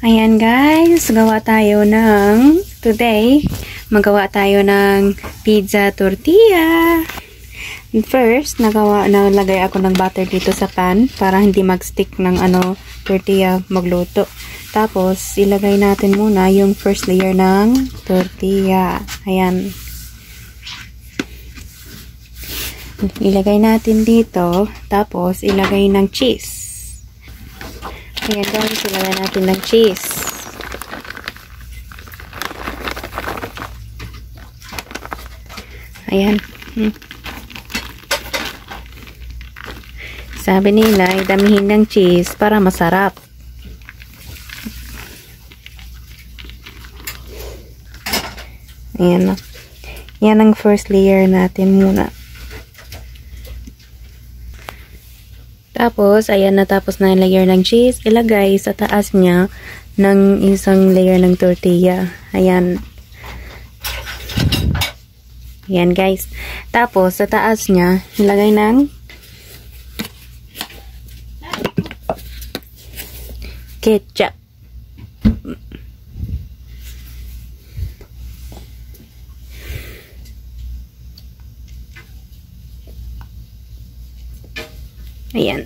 Ayan guys, today, magawa tayo ng pizza tortilla. First, nalagay ako ng butter dito sa pan para hindi mag-stick ng tortilla magluto. Tapos, ilagay natin muna yung first layer ng tortilla. Ayan. Ilagay natin dito. Tapos, ilagay ng cheese. Ayan guys, ilagay natin ng cheese. Ayan. Sabi nila, damihin ng cheese para masarap. Ayan. Yan ang first layer natin muna. Tapos, ayan, natapos na yung layer ng cheese. Ilagay sa taas niya ng isang layer ng tortilla. Ayan. Ayan, guys. Tapos, sa taas niya, ilagay ng ketchup. Ayan.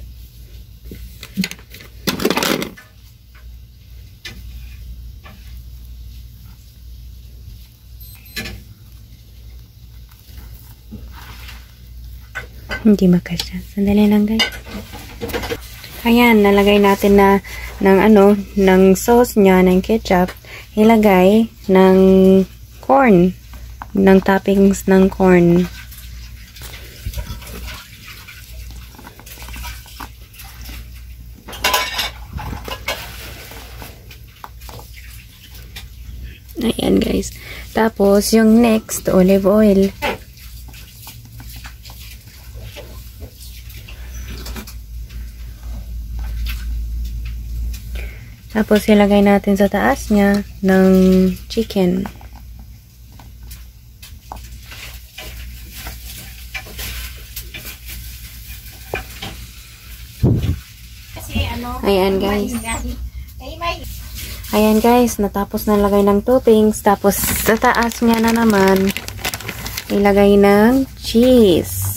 Hindi makasya. Sandali lang guys. Ayan, nalagay natin na ng sauce niya, ng ketchup. Ilagay ng corn. Ng toppings ng corn. Ayan guys. Tapos, yung next, olive oil. Tapos, ilagay natin sa taas niya ng chicken. Ayan guys. Ayan guys, natapos na lagay ng toppings. Tapos, sa taas niya na naman, ilagay ng cheese.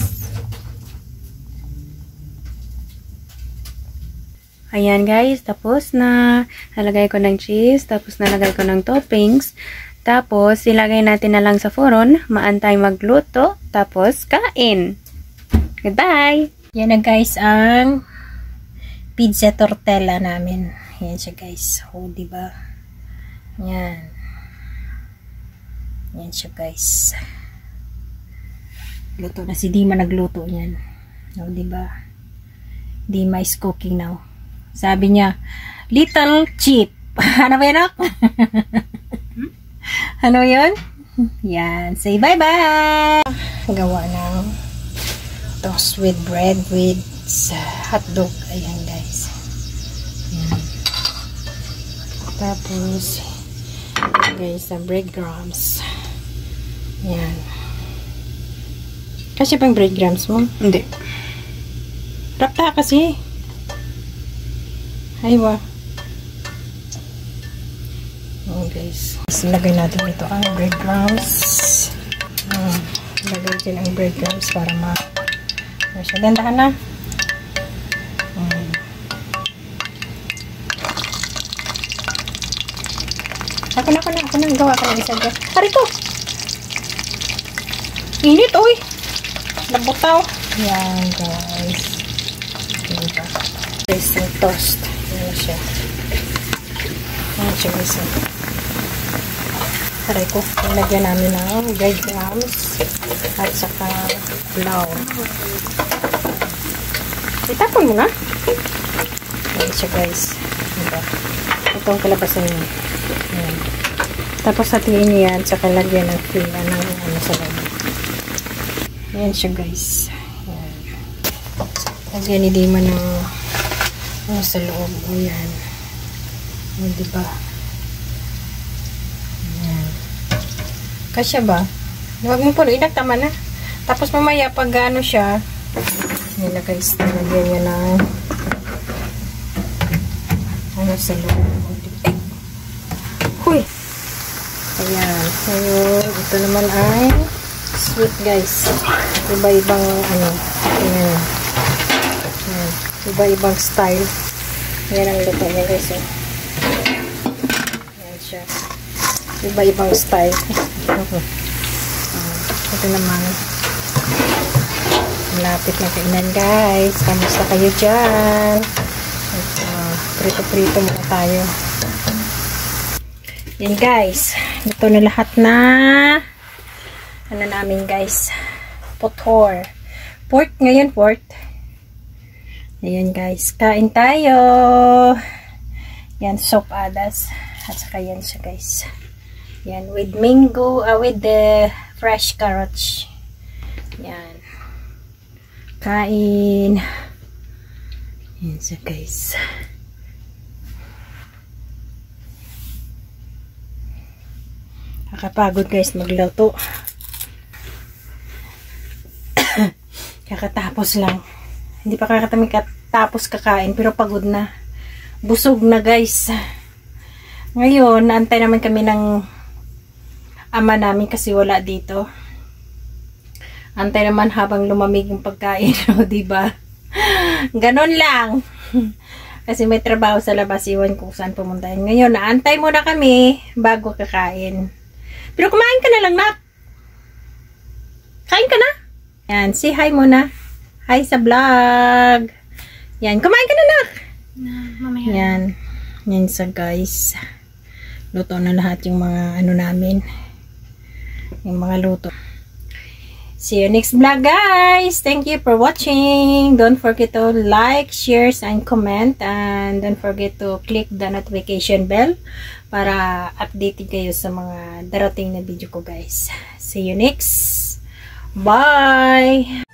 Ayan guys, tapos na. Nalagay ko ng cheese, tapos nalagay ko ng toppings. Tapos, ilagay natin na lang sa furon. Maantay magluto. Tapos, kain. Goodbye! Yan na guys, ang pizza tortilla namin. Yan siya guys. O, diba? Yan. Yan siya guys. Luto na si Dima, nagluto yan. O, diba? Dima is cooking now. Sabi niya, little cheap. Ano ba yan? Ano yun? Yan. Say bye-bye! Gawa ng toast with bread with hotdog. Ayan guys. Yan. Tapos, guys, sa breadcrumbs. Yan. Kasi pang breadcrumbs mo? Hindi. Rapta kasi. Aywa. Oh, guys. Lagay natin ito ang breadcrumbs. Lagay din ang breadcrumbs para siya. Dandahan na. Ako na. Gawa ka ng isa guys. Harito! Init, oy! Nabutaw. Yan, guys. Diba? Guys, yung toast. Yan siya. Yan siya, guys. Taray ko. Nilagyan namin ng breadcrumbs at saka flour. Itapon mo na. Yan siya, guys. Diba? Itong kalabasan niya. Yan. Tapos hatiin niyo yan, saka lagyan ng fila ng sa loob. Yan siya guys. Yan. Lagyan ni Dima ng sa loob. O yan. O diba? Yan. Kasya ba? Huwag mo puno, inagtama na. Tapos mamaya pag ano siya, yan na guys, lagyan niya ng sa loob. Ayan. Ngayon, ito naman ay sweet, guys. Iba-ibang ano. Ayan. Ayan. Iba-ibang style. Ayan ang luto niya, guys. Oh. Ayan siya. Iba-ibang style. Ito naman. Malapit na kainan, guys. Kamusta kayo dyan? Prito-prito muna tayo. Yan, guys. Ito na lahat na ano namin, guys. Potor. Pork ngayon, pork. Ayan, guys. Kain tayo. Yan, soap adas. At saka yan siya, guys. Yan, with mango, with the fresh carrots. Yan. Kain. Yan siya, guys. Nakapagod, guys, magluto. Kakatapos lang. Hindi pa kakatapos kakain, pero pagod na. Busog na, guys. Ngayon, naantay naman kami ng ama namin kasi wala dito. Antay naman habang lumamig yung pagkain, no, diba? Ganon lang. Kasi may trabaho sa labas, iwan kung saan pumunta. Ngayon, naantay muna kami bago kakain. Pero kumain ka na lang, nak. Kain ka na. Yan, say hi muna. Hi sa vlog. Yan, kumain ka na, nak. Mamaya. Yan. Yan sa, guys. Luto na lahat yung mga ano namin. Yung mga luto. See you next vlog, guys. Thank you for watching. Don't forget to like, share, and comment. And don't forget to click the notification bell para updated kayo sa mga darating na video ko, guys. See you next. Bye!